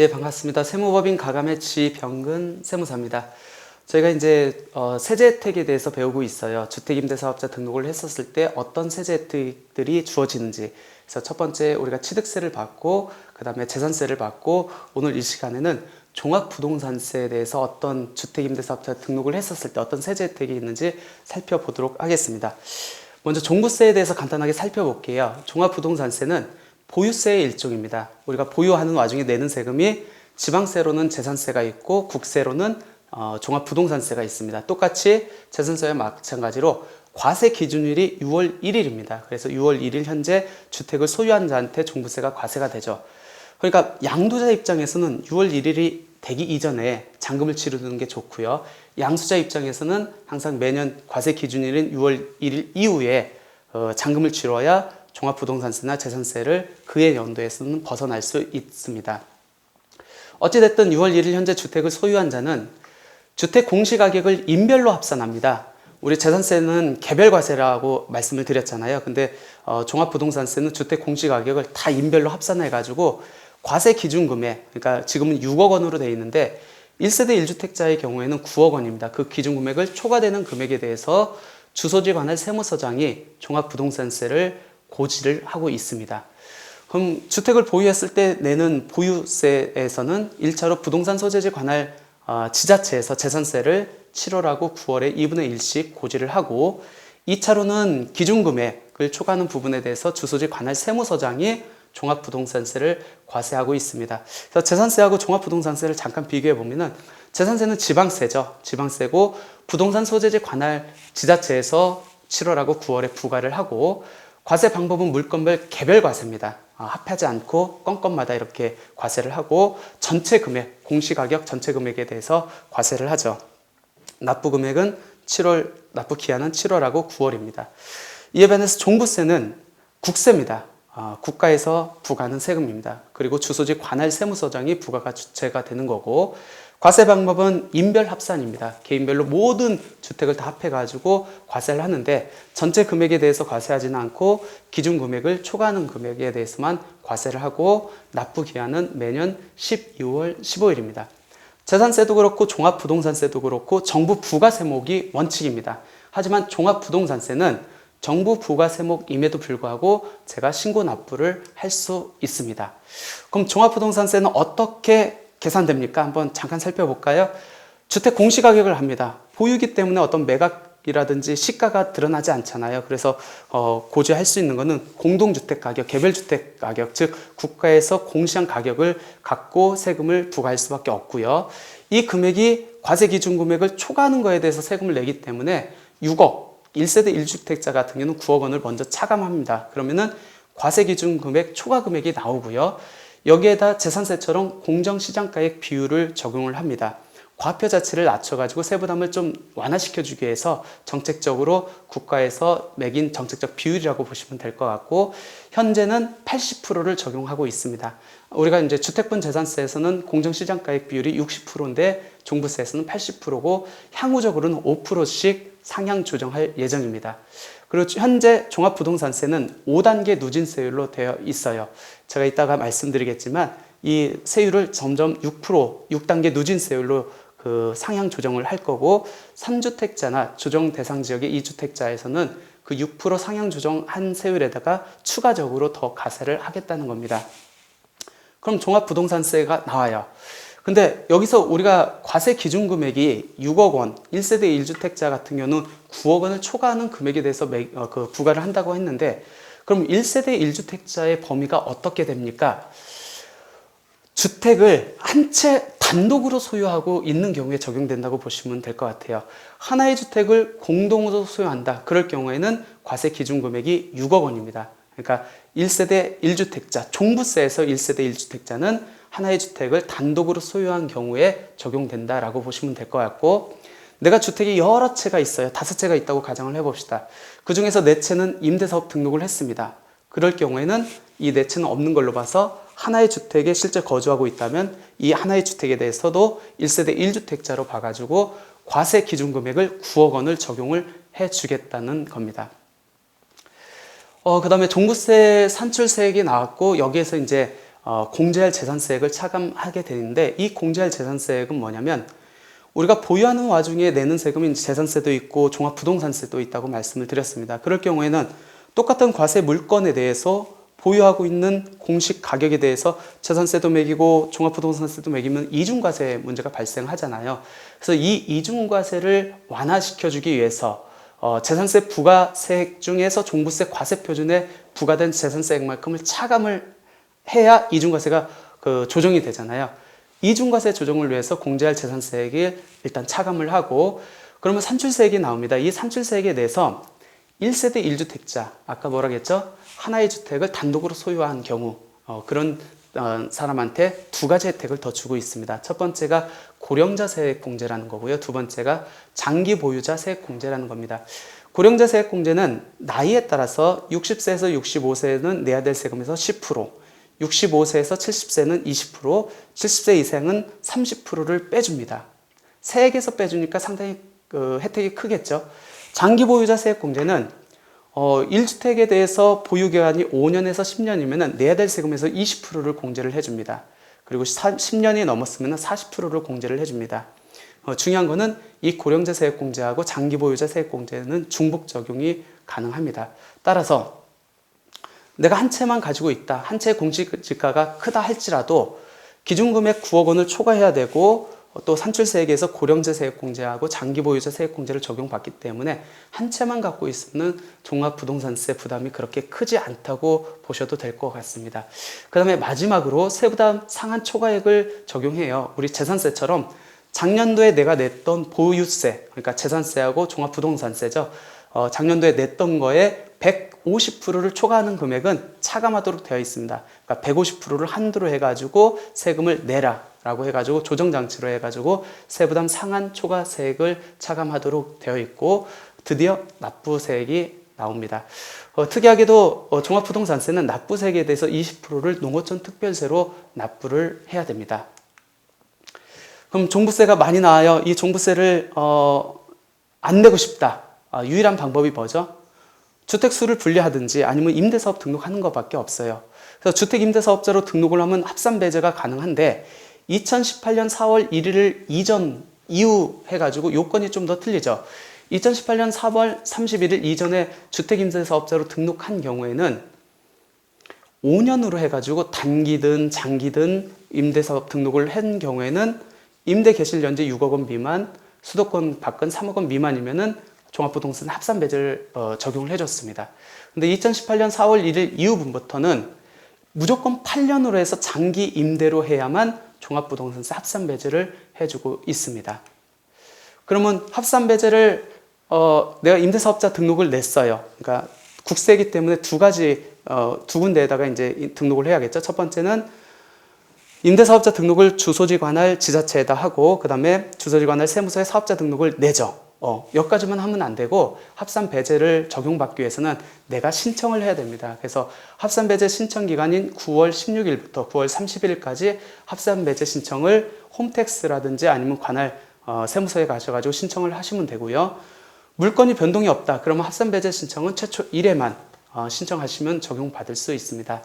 예, 반갑습니다. 세무법인 가감의 지병근 세무사입니다. 저희가 이제 세제 혜택에 대해서 배우고 있어요. 주택임대사업자 등록을 했었을 때 어떤 세제 혜택들이 주어지는지. 그래서 첫 번째 우리가 취득세를 받고 그 다음에 재산세를 받고 오늘 이 시간에는 종합부동산세에 대해서 어떤 주택임대사업자 등록을 했었을 때 어떤 세제 혜택이 있는지 살펴보도록 하겠습니다. 먼저 종부세에 대해서 간단하게 살펴볼게요. 종합부동산세는 보유세의 일종입니다. 우리가 보유하는 와중에 내는 세금이 지방세로는 재산세가 있고 국세로는 종합부동산세가 있습니다. 똑같이 재산세와 마찬가지로 과세 기준일이 6월 1일입니다. 그래서 6월 1일 현재 주택을 소유한 자한테 종부세가 과세가 되죠. 그러니까 양도자 입장에서는 6월 1일이 되기 이전에 잔금을 치르는 게 좋고요. 양수자 입장에서는 항상 매년 과세 기준일인 6월 1일 이후에 잔금을 치러야 종합부동산세나 재산세를 그해 연도에서는 벗어날 수 있습니다. 어찌됐든 6월 1일 현재 주택을 소유한 자는 주택 공시가격을 인별로 합산합니다. 우리 재산세는 개별과세라고 말씀을 드렸잖아요. 근데 종합부동산세는 주택 공시가격을 다 인별로 합산해가지고 과세 기준금액, 그러니까 지금은 6억 원으로 되어 있는데 1세대 1주택자의 경우에는 9억 원입니다. 그 기준금액을 초과되는 금액에 대해서 주소지 관할 세무서장이 종합부동산세를 고지를 하고 있습니다. 그럼 주택을 보유했을 때 내는 보유세에서는 1차로 부동산 소재지 관할 지자체에서 재산세를 7월하고 9월에 2분의 1씩 고지를 하고 2차로는 기준금액을 초과하는 부분에 대해서 주소지 관할 세무서장이 종합부동산세를 과세하고 있습니다. 그래서 재산세하고 종합부동산세를 잠깐 비교해 보면은 재산세는 지방세죠. 지방세고 부동산 소재지 관할 지자체에서 7월하고 9월에 부과를 하고 과세 방법은 물건별 개별 과세입니다. 합하지 않고 건건마다 이렇게 과세를 하고 전체 금액, 공시가격 전체 금액에 대해서 과세를 하죠. 납부 금액은 납부 기한은 7월하고 9월입니다. 이에 반해서 종부세는 국세입니다. 국가에서 부과하는 세금입니다. 그리고 주소지 관할 세무서장이 부과가 주체가 되는 거고 과세 방법은 인별 합산입니다. 개인별로 모든 주택을 다 합해가지고 과세를 하는데 전체 금액에 대해서 과세하지는 않고 기준 금액을 초과하는 금액에 대해서만 과세를 하고 납부 기한은 매년 12월 15일입니다. 재산세도 그렇고 종합부동산세도 그렇고 정부 부가세목이 원칙입니다. 하지만 종합부동산세는 정부 부가세목임에도 불구하고 제가 신고 납부를 할 수 있습니다. 그럼 종합부동산세는 어떻게 계산됩니까? 한번 잠깐 살펴볼까요? 주택 공시가격을 합니다. 보유기 때문에 어떤 매각이라든지 시가가 드러나지 않잖아요. 그래서 고지할 수 있는 것은 공동주택 가격, 개별주택 가격, 즉 국가에서 공시한 가격을 갖고 세금을 부과할 수밖에 없고요. 이 금액이 과세기준 금액을 초과하는 것에 대해서 세금을 내기 때문에 6억, 1세대 1주택자 같은 경우는 9억 원을 먼저 차감합니다. 그러면은 과세기준 금액 초과 금액이 나오고요. 여기에다 재산세처럼 공정시장가액 비율을 적용을 합니다. 과표 자체를 낮춰가지고 세부담을 좀 완화시켜주기 위해서 정책적으로 국가에서 매긴 정책적 비율이라고 보시면 될 것 같고 현재는 80%를 적용하고 있습니다. 우리가 이제 주택분 재산세에서는 공정시장가액 비율이 60%인데 종부세에서는 80%고 향후적으로는 5%씩 상향 조정할 예정입니다. 그리고 현재 종합부동산세는 5단계 누진세율로 되어 있어요. 제가 이따가 말씀드리겠지만 이 세율을 점점 6단계 누진세율로 상향 조정을 할 거고 3주택자나 조정 대상 지역의 2주택자에서는 그 6% 상향 조정한 세율에다가 추가적으로 더 가세를 하겠다는 겁니다. 그럼 종합부동산세가 나와요. 근데 여기서 우리가 과세 기준 금액이 6억 원, 1세대 1주택자 같은 경우는 9억 원을 초과하는 금액에 대해서 부과를 한다고 했는데 그럼 1세대 1주택자의 범위가 어떻게 됩니까? 주택을 한 채 단독으로 소유하고 있는 경우에 적용된다고 보시면 될 것 같아요. 하나의 주택을 공동으로 소유한다. 그럴 경우에는 과세 기준 금액이 6억 원입니다. 그러니까 1세대 1주택자, 종부세에서 1세대 1주택자는 하나의 주택을 단독으로 소유한 경우에 적용된다라고 보시면 될 것 같고 내가 주택이 여러 채가 있어요. 5채가 있다고 가정을 해봅시다. 그 중에서 4채는 임대사업 등록을 했습니다. 그럴 경우에는 이 4채는 없는 걸로 봐서 하나의 주택에 실제 거주하고 있다면 이 하나의 주택에 대해서도 1세대 1주택자로 봐가지고 과세 기준 금액을 9억 원을 적용을 해주겠다는 겁니다. 그 다음에 종부세 산출세액이 나왔고 여기에서 이제 공제할 재산세액을 차감하게 되는데, 이 공제할 재산세액은 뭐냐면 우리가 보유하는 와중에 내는 세금인 재산세도 있고 종합부동산세도 있다고 말씀을 드렸습니다. 그럴 경우에는 똑같은 과세 물건에 대해서 보유하고 있는 공식 가격에 대해서 재산세도 매기고 종합부동산세도 매기면 이중과세 문제가 발생하잖아요. 그래서 이 이중과세를 완화시켜주기 위해서 재산세 부과세액 중에서 종부세 과세표준에 부과된 재산세액만큼을 차감을 해야 이중과세가 조정이 되잖아요. 이중과세 조정을 위해서 공제할 재산세액을 일단 차감을 하고, 그러면 산출세액이 나옵니다. 이 산출세액에 대해서 1세대 1주택자, 아까 뭐라고 했죠? 하나의 주택을 단독으로 소유한 경우, 그런 사람한테 두 가지 혜택을 더 주고 있습니다. 첫 번째가 고령자 세액 공제라는 거고요. 두 번째가 장기 보유자 세액 공제라는 겁니다. 고령자 세액 공제는 나이에 따라서 60세에서 65세는 내야 될 세금에서 10%, 65세에서 70세는 20%, 70세 이상은 30%를 빼줍니다. 세액에서 빼주니까 상당히 혜택이 크겠죠. 장기 보유자 세액 공제는 1주택에 대해서 보유기간이 5년에서 10년이면 내야 될 세금에서 20%를 공제를 해줍니다. 그리고 10년이 넘었으면 40%를 공제를 해줍니다. 중요한 거는 이 고령자 세액 공제하고 장기 보유자 세액 공제는 중복 적용이 가능합니다. 따라서 내가 한 채만 가지고 있다, 한 채의 공시지가가 크다 할지라도 기준금액 9억 원을 초과해야 되고, 또 산출세액에서 고령자 세액 공제하고 장기 보유자 세액 공제를 적용받기 때문에 한 채만 갖고 있으면 종합부동산세 부담이 그렇게 크지 않다고 보셔도 될 것 같습니다. 그 다음에 마지막으로 세부담 상한 초과액을 적용해요. 우리 재산세처럼 작년도에 내가 냈던 보유세, 그러니까 재산세하고 종합부동산세죠. 작년도에 냈던 거에 150%를 초과하는 금액은 차감하도록 되어 있습니다. 그러니까 150%를 한도로 해가지고 세금을 내라 라고 해가지고 조정장치로 해가지고 세부담 상한 초과세액을 차감하도록 되어 있고, 드디어 납부세액이 나옵니다. 특이하게도 종합부동산세는 납부세액에 대해서 20%를 농어촌 특별세로 납부를 해야 됩니다. 그럼 종부세가 많이 나와요. 이 종부세를 안 내고 싶다. 유일한 방법이 뭐죠? 주택수를 분리하든지 아니면 임대사업 등록하는 것밖에 없어요. 그래서 주택임대사업자로 등록을 하면 합산배제가 가능한데, 2018년 4월 1일 이후 해가지고 요건이 좀 더 틀리죠. 2018년 4월 31일 이전에 주택임대사업자로 등록한 경우에는 5년으로 해가지고 단기든 장기든 임대사업 등록을 한 경우에는 임대 개실 연지 6억 원 미만, 수도권 밖은 3억 원 미만이면은 종합부동산 합산배제를 적용을 해줬습니다. 근데 2018년 4월 1일 이후부터는 무조건 8년으로 해서 장기 임대로 해야만 종합부동산세 합산배제를 해주고 있습니다. 그러면 합산배제를 내가 임대사업자 등록을 냈어요. 그러니까 국세이기 때문에 두 군데에다가 이제 등록을 해야겠죠. 첫 번째는 임대사업자 등록을 주소지 관할 지자체에다 하고, 그 다음에 주소지 관할 세무서에 사업자 등록을 내죠. 여기까지만 하면 안 되고, 합산배제를 적용받기 위해서는 내가 신청을 해야 됩니다. 그래서 합산배제 신청 기간인 9월 16일부터 9월 30일까지 합산배제 신청을 홈택스라든지 아니면 관할 세무서에 가셔가지고 신청을 하시면 되고요. 물건이 변동이 없다. 그러면 합산배제 신청은 최초 1회만 신청하시면 적용받을 수 있습니다.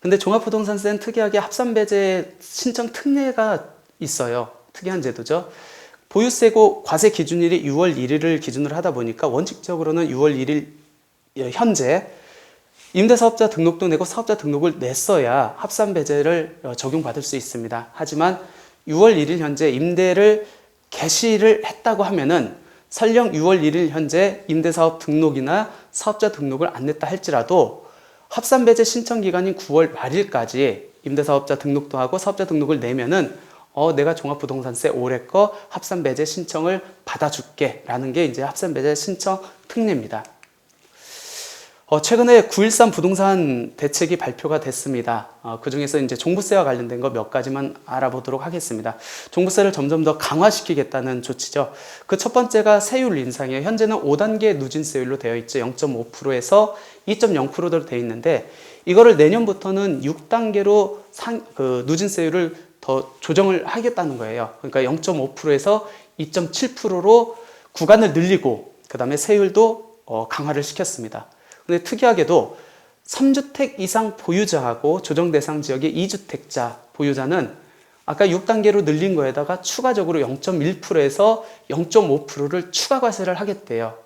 근데 종합부동산세는 특이하게 합산배제 신청 특례가 있어요. 특이한 제도죠. 보유세고 과세 기준일이 6월 1일을 기준으로 하다 보니까 원칙적으로는 6월 1일 현재 임대사업자 등록도 내고 사업자 등록을 냈어야 합산배제를 적용받을 수 있습니다. 하지만 6월 1일 현재 임대를 개시를 했다고 하면은 설령 6월 1일 현재 임대사업 등록이나 사업자 등록을 안 냈다 할지라도 합산배제 신청 기간인 9월 말일까지 임대사업자 등록도 하고 사업자 등록을 내면은 내가 종합부동산세 올해 거 합산배제 신청을 받아줄게 라는 게 이제 합산배제 신청 특례입니다. 최근에 9.13 부동산 대책이 발표가 됐습니다. 그 중에서 이제 종부세와 관련된 거 몇 가지만 알아보도록 하겠습니다. 종부세를 점점 더 강화시키겠다는 조치죠. 그 첫 번째가 세율 인상이에요. 현재는 5단계 누진세율로 되어 있죠. 0.5%에서 2.0%로 되어 있는데, 이거를 내년부터는 6단계로 누진세율을 더 조정을 하겠다는 거예요. 그러니까 0.5%에서 2.7%로 구간을 늘리고, 그 다음에 세율도 강화를 시켰습니다. 근데 특이하게도 3주택 이상 보유자하고 조정 대상 지역의 2주택자 보유자는 아까 6단계로 늘린 거에다가 추가적으로 0.1%에서 0.5%를 추가 과세를 하겠대요.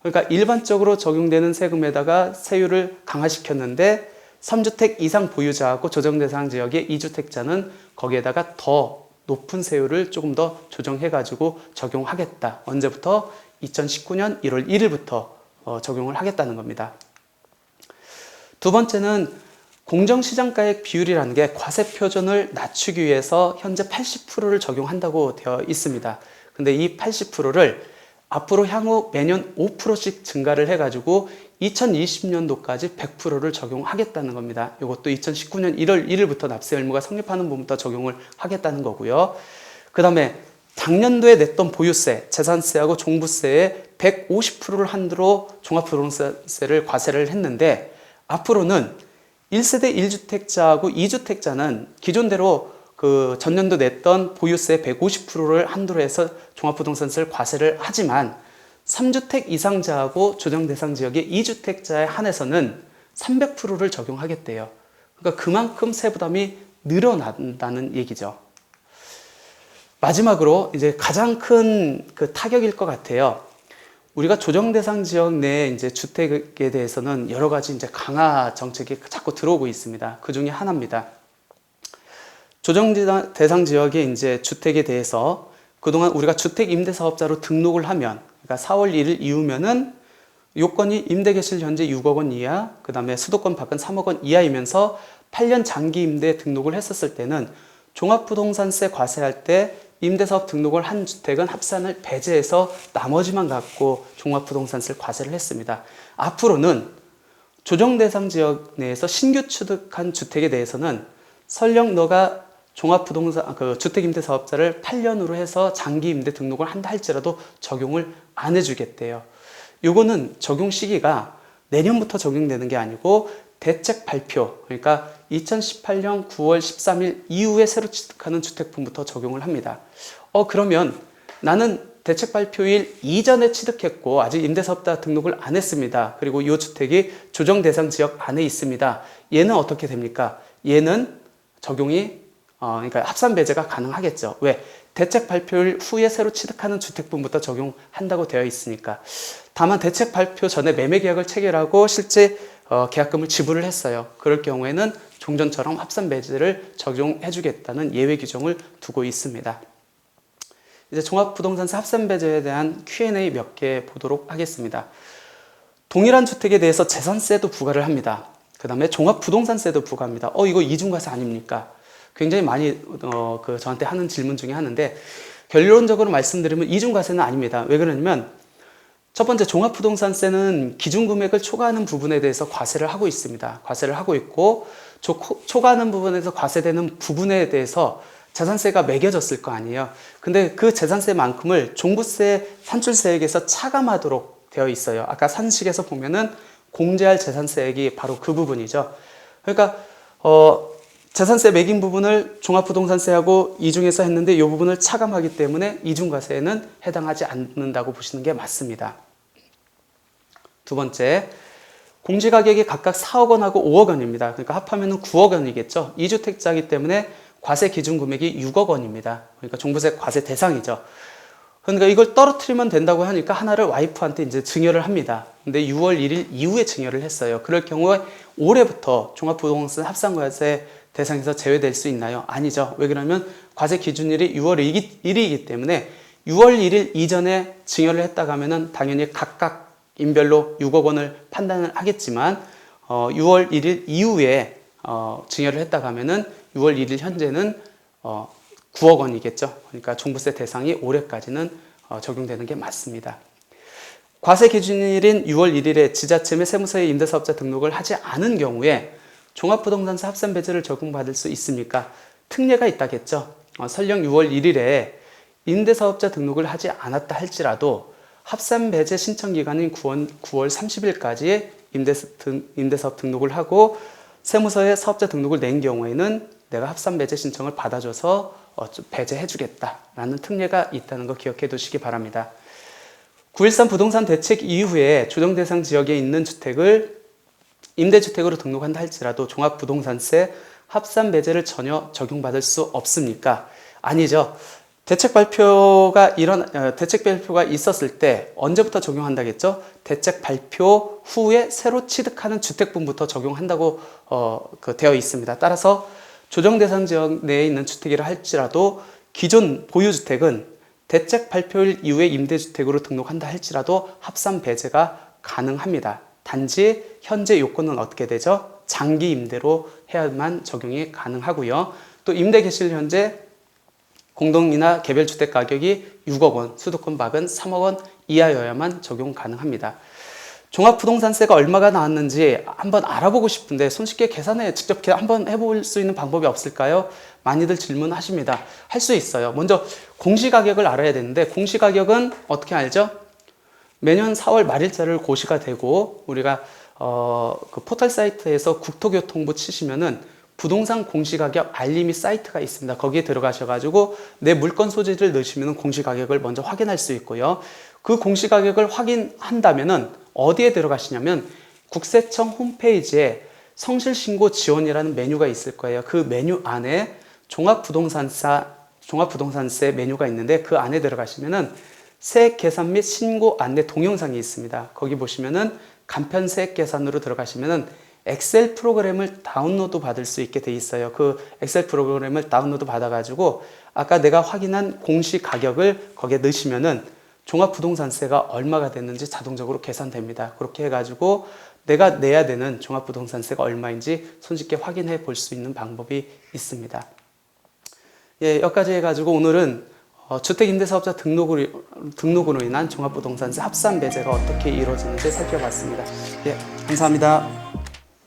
그러니까 일반적으로 적용되는 세금에다가 세율을 강화시켰는데 3주택 이상 보유자하고 조정 대상 지역의 2주택자는 거기에다가 더 높은 세율을 조금 더 조정해가지고 적용하겠다. 언제부터? 2019년 1월 1일부터 적용을 하겠다는 겁니다. 두 번째는 공정시장가액 비율이라는 게 과세 표준을 낮추기 위해서 현재 80%를 적용한다고 되어 있습니다. 근데 이 80%를 앞으로 향후 매년 5%씩 증가를 해가지고 2020년도까지 100%를 적용하겠다는 겁니다. 이것도 2019년 1월 1일부터 납세 의무가 성립하는 부분부터 적용을 하겠다는 거고요. 그 다음에 작년도에 냈던 보유세, 재산세하고 종부세의 150%를 한도로 종합부동산세를 과세를 했는데 앞으로는 1세대 1주택자하고 2주택자는 기존대로 그 전년도 냈던 보유세 150%를 한도로 해서 종합부동산세를 과세를 하지만 3주택 이상자하고 조정 대상 지역의 2주택자에 한해서는 300%를 적용하겠대요. 그러니까 그만큼 세부담이 늘어난다는 얘기죠. 마지막으로 이제 가장 큰 그 타격일 것 같아요. 우리가 조정 대상 지역 내 이제 주택에 대해서는 여러 가지 이제 강화 정책이 자꾸 들어오고 있습니다. 그 중에 하나입니다. 조정 대상 지역의 이제 주택에 대해서 그동안 우리가 주택 임대 사업자로 등록을 하면, 그러니까 4월 1일 이후면은 요건이 임대 계실 현재 6억 원 이하, 그 다음에 수도권 밖은 3억 원 이하이면서 8년 장기 임대 등록을 했었을 때는 종합부동산세 과세할 때 임대사업 등록을 한 주택은 합산을 배제해서 나머지만 갖고 종합부동산세를 과세를 했습니다. 앞으로는 조정 대상 지역 내에서 신규 취득한 주택에 대해서는 설령 너가 종합부동산 주택임대사업자를 8년으로 해서 장기임대 등록을 한다 할지라도 적용을 안 해주겠대요. 요거는 적용 시기가 내년부터 적용되는 게 아니고 대책 발표, 그러니까 2018년 9월 13일 이후에 새로 취득하는 주택분부터 적용을 합니다. 그러면 나는 대책 발표일 이전에 취득했고 아직 임대사업자 등록을 안 했습니다. 그리고 이 주택이 조정 대상 지역 안에 있습니다. 얘는 어떻게 됩니까? 얘는 적용이 그러니까 합산 배제가 가능하겠죠. 왜? 대책 발표일 후에 새로 취득하는 주택분부터 적용한다고 되어 있으니까. 다만 대책 발표 전에 매매 계약을 체결하고 실제 계약금을 지불을 했어요. 그럴 경우에는 종전처럼 합산 배제를 적용해 주겠다는 예외 규정을 두고 있습니다. 이제 종합부동산세 합산 배제에 대한 Q&A 몇 개 보도록 하겠습니다. 동일한 주택에 대해서 재산세도 부과를 합니다. 그 다음에 종합부동산세도 부과합니다. 이거 이중과세 아닙니까? 굉장히 많이 저한테 하는 질문 중에 하는데, 결론적으로 말씀드리면 이중과세는 아닙니다. 왜 그러냐면 첫 번째, 종합부동산세는 기준금액을 초과하는 부분에 대해서 과세를 하고 있습니다. 과세를 하고 있고, 초과하는 부분에서 과세되는 부분에 대해서 재산세가 매겨졌을 거 아니에요. 근데 그 재산세만큼을 종부세 산출세액에서 차감하도록 되어 있어요. 아까 산식에서 보면은 공제할 재산세액이 바로 그 부분이죠. 그러니까 재산세 매긴 부분을 종합부동산세하고 이중해서 했는데 이 부분을 차감하기 때문에 이중과세에는 해당하지 않는다고 보시는 게 맞습니다. 두 번째, 공시가격이 각각 4억 원하고 5억 원입니다. 그러니까 합하면 9억 원이겠죠. 2주택자이기 때문에 과세 기준 금액이 6억 원입니다. 그러니까 종부세 과세 대상이죠. 그러니까 이걸 떨어뜨리면 된다고 하니까 하나를 와이프한테 이제 증여를 합니다. 근데 6월 1일 이후에 증여를 했어요. 그럴 경우에 올해부터 종합부동산 합산과세 대상에서 제외될 수 있나요? 아니죠. 왜 그러면 과세 기준일이 6월 1일이기 때문에 6월 1일 이전에 증여를 했다고 하면은 당연히 각각 인별로 6억 원을 판단을 하겠지만 6월 1일 이후에 증여를 했다고 하면은 6월 1일 현재는 9억 원이겠죠. 그러니까 종부세 대상이 올해까지는 적용되는 게 맞습니다. 과세 기준일인 6월 1일에 지자체 및 세무서에 임대사업자 등록을 하지 않은 경우에 종합부동산세 합산 배제를 적용받을 수 있습니까? 특례가 있다겠죠. 설령 6월 1일에 임대사업자 등록을 하지 않았다 할지라도 합산 배제 신청 기간인 9월 30일까지 임대사업 등록을 하고 세무서에 사업자 등록을 낸 경우에는 내가 합산 배제 신청을 받아줘서 배제해 주겠다라는 특례가 있다는 거 기억해 두시기 바랍니다. 9.13 부동산 대책 이후에 조정 대상 지역에 있는 주택을 임대주택으로 등록한다 할지라도 종합부동산세 합산 배제를 전혀 적용받을 수 없습니까? 아니죠. 대책 발표가 있었을 때 언제부터 적용한다겠죠? 대책 발표 후에 새로 취득하는 주택분부터 적용한다고 되어 있습니다. 따라서 조정 대상 지역 내에 있는 주택이라 할지라도 기존 보유주택은 대책 발표일 이후에 임대주택으로 등록한다 할지라도 합산 배제가 가능합니다. 단지 현재 요건은 어떻게 되죠? 장기 임대로 해야만 적용이 가능하고요. 또 임대 개시일 현재 공동이나 개별주택 가격이 6억 원, 수도권 밖은 3억 원 이하여야만 적용 가능합니다. 종합부동산세가 얼마가 나왔는지 한번 알아보고 싶은데 손쉽게 계산해 직접 한번 해볼 수 있는 방법이 없을까요? 많이들 질문하십니다. 할 수 있어요. 먼저 공시가격을 알아야 되는데 공시가격은 어떻게 알죠? 매년 4월 말일자를 고시가 되고 우리가 그 포털 사이트에서 국토교통부 치시면은 부동산 공시가격 알림이 사이트가 있습니다. 거기에 들어가셔가지고 내 물건 소재를 넣으시면 공시가격을 먼저 확인할 수 있고요. 그 공시가격을 확인한다면은 어디에 들어가시냐면 국세청 홈페이지에 성실신고 지원이라는 메뉴가 있을 거예요. 그 메뉴 안에 종합부동산세 메뉴가 있는데 그 안에 들어가시면은 세액 계산 및 신고 안내 동영상이 있습니다. 거기 보시면은 간편 세액 계산으로 들어가시면은 엑셀 프로그램을 다운로드 받을 수 있게 돼 있어요. 그 엑셀 프로그램을 다운로드 받아가지고 아까 내가 확인한 공시 가격을 거기에 넣으시면은 종합부동산세가 얼마가 됐는지 자동적으로 계산됩니다. 그렇게 해가지고 내가 내야 되는 종합부동산세가 얼마인지 손쉽게 확인해 볼 수 있는 방법이 있습니다. 예, 여기까지 해가지고 오늘은 주택임대사업자 등록으로 인한 종합부동산세 합산 배제가 어떻게 이루어지는지 살펴봤습니다. 예, 감사합니다.